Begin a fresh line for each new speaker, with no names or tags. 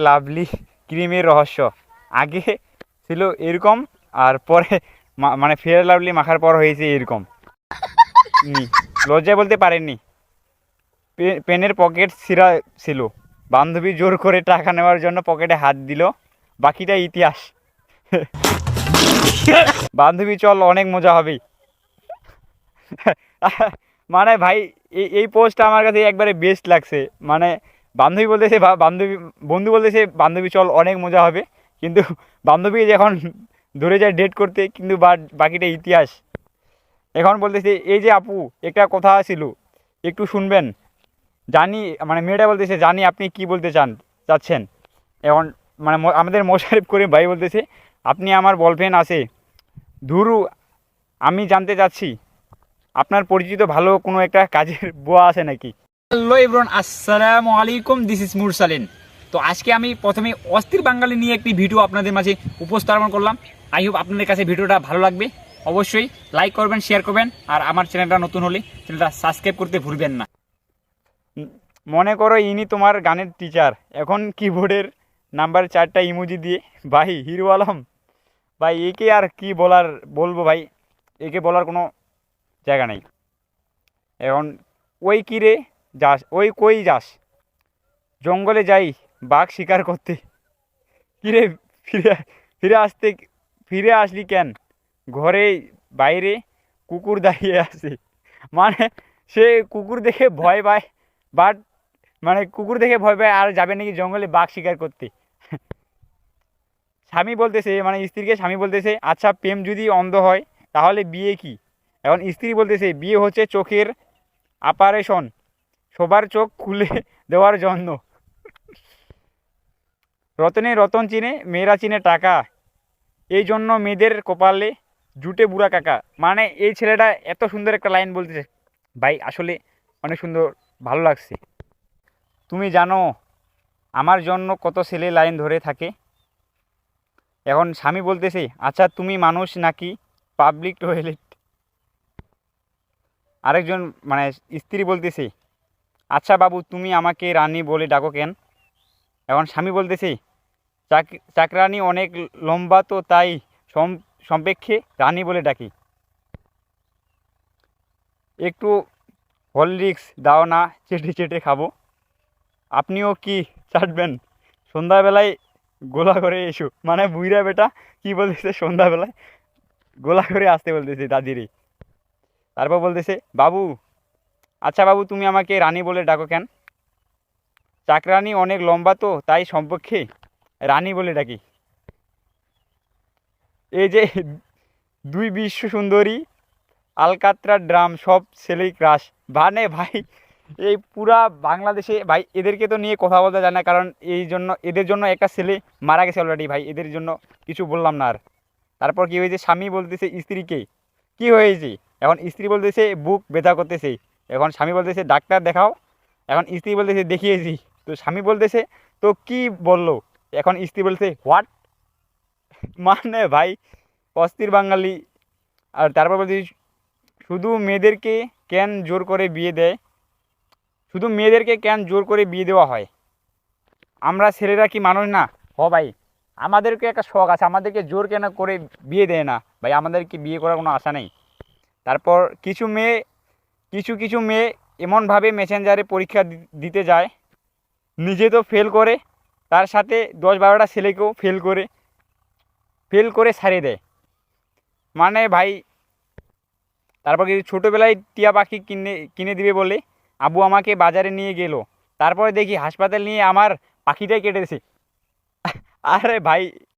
Lovely ক্রিমের রহস্য। আগে ছিল এরকম, আর পরে মানে ফেয়ার লাভলি মাখার পর হয়েছে এরকম। নি লজ্জায় বলতে পারেননি। পেনের পকেট ছিঁড়া ছিল, বান্ধবী জোর করে টাকা নেওয়ার জন্য পকেটে হাত দিল, বাকিটা ইতিহাস। বান্ধবী চল অনেক মজা হবে। মানে ভাই এই পোস্টটা আমার কাছে একবারে বেস্ট লাগছে। মানে বান্ধবী বলতেছে বান্ধবী, বন্ধু বলতেছে বান্ধবী চল অনেক মজা হবে, কিন্তু বান্ধবী যখন ধরে যায় ডেট করতে, কিন্তু বাকিটা ইতিহাস। এখন বলতেছে এই যে আপু একটা কথা ছিল, একটু শুনবেন। জানি, মানে মেয়েটা বলতেছে জানি আপনি কি বলতে চাচ্ছেন। এখন মানে আমাদের মোশারেফ করে ভাই বলতেছে আপনি আমার বলফ্রেন্ড আছে ধুরু, আমি জানতে চাচ্ছি আপনার পরিচিত ভালো কোনো একটা কাজের বুয়া আছে নাকি। হ্যালো এভরিওয়ান, আসসালামু আলাইকুম, দিস ইজ মুরসালিন। তো আজকে আমি প্রথমে অস্থির বাঙালি নিয়ে একটি ভিডিও আপনাদের মাঝে উপস্থাপন করলাম। আই হোপ আপনাদের কাছে ভিডিওটা ভালো লাগবে। অবশ্যই লাইক করবেন, শেয়ার করবেন, আর আমার চ্যানেলটা নতুন হলে চ্যানেলটা সাবস্ক্রাইব করতে ভুলবেন না। মনে করো ইনি তোমার গানের টিচার, এখন কিবোর্ডের নাম্বার 4টা ইমোজি দিয়ে ভাই হিরো আলম, ভাই একে আর কি বলবো ভাই, একে বলার কোনো জায়গা নেই। এখন ওই কিরে যাস, ওই কই যাস, জঙ্গলে যাই বাঘ শিকার করতে, কিরে ফিরে ফিরে আসতে ফিরে আসলি কেন, ঘরে বাইরে কুকুর দাঁড়িয়ে আছে। মানে সে কুকুর দেখে ভয় পায়, বাট মানে কুকুর দেখে ভয় পায় আর যাবে নাকি জঙ্গলে বাঘ শিকার করতে। স্বামী বলতেছে, মানে স্ত্রীকে স্বামী বলতেছে আচ্ছা প্রেম যদি অন্ধ হয় তাহলে বিয়ে কি। এখন স্ত্রী বলতেছে বিয়ে হচ্ছে চোখের অপারেশন, সবার চোখ খুলে দেওয়ার জন্য। রতনে রতন চিনে, মেয়েরা চিনে টাকা, এই জন্য মেয়েদের কপালে জুটে বুড়া কাকা। মানে এই ছেলেটা এত সুন্দর একটা লাইন বলতেছে ভাই, আসলে অনেক সুন্দর, ভালো লাগছে। তুমি জানো আমার জন্য কত ছেলে লাইন ধরে থাকে। এখন স্বামী বলতেছে আচ্ছা তুমি মানুষ নাকি পাবলিক টয়লেট। আরেকজন মানে স্ত্রী বলতেছে আচ্ছা বাবু তুমি আমাকে রানী বলে ডাকো কেন। এখন স্বামী বলতেছে চাকরানি অনেক লম্বা তো তাই সম্পেক্ষে রানী বলে ডাকি। একটু হরলিক্স দাও না, চেটে চেটে খাবো। আপনিও কি চাটবেন, সন্ধ্যাবেলায় গোলা করে এসো। মানে বুইরা বেটা কি বলতেছে, সন্ধ্যাবেলায় গোলা করে আসতে বলতেছে দাদিরে। তারপর বলতেছে বাবু, আচ্ছা বাবু তুমি আমাকে রানী বলে ডাকো কেন। চাকরানি অনেক লম্বা তো তাই সম্পর্কে রানী বলে ডাকি। এই যে দুই বিশ্ব সুন্দরী আলকাত্রা ড্রাম সব ছেলেই ক্রাশ। মানে ভাই এই পুরা বাংলাদেশে ভাই এদেরকে তো নিয়ে কথা বলতে যায় না, কারণ এদের জন্য একটা ছেলে মারা গেছে অলরেডি ভাই, এদের জন্য কিছু বললাম না আর। তারপর কি হয়েছে, স্বামী বলতেছে স্ত্রীকে কি হয়েছে, এখন স্ত্রী বলতেছে বুক ব্যথা করতেছে। এখন স্বামী বলতেছে ডাক্তার দেখাও। এখন স্ত্রী বলতেছে দেখিয়েছি। তো স্বামী বলতেছে তো কি বললো, এখন স্ত্রী বলছে হোয়াট। মানে ভাই অস্থির বাঙালি। আর তারপর বলছি শুধু মেয়েদেরকে কেন জোর করে বিয়ে দেয়, শুধু মেয়েদেরকে কেন জোর করে বিয়ে দেওয়া হয়, আমরা ছেলেরা কি মানুষ না। হ ভাই, আমাদেরকে একটা শখ আছে, আমাদেরকে জোর কেন করে বিয়ে দেয় না ভাই, আমাদেরকে বিয়ে করার কোনো আশা নেই। তারপর কিছু কিছু মেয়ে এমনভাবে মেসেঞ্জারে পরীক্ষা দিতে যায়, নিজে তো ফেল করে, তার সাথে 10-12টা ছেলেকেও ফেল করে ছাড়িয়ে দেয়। মানে ভাই তারপর কিছু ছোটোবেলায় টিয়া পাখি কিনে কিনে দিবে বলে আবু আমাকে বাজারে নিয়ে গেল, তারপরে দেখি হাসপাতাল নিয়ে আমার পাখিটাই কেটেছে। আরে ভাই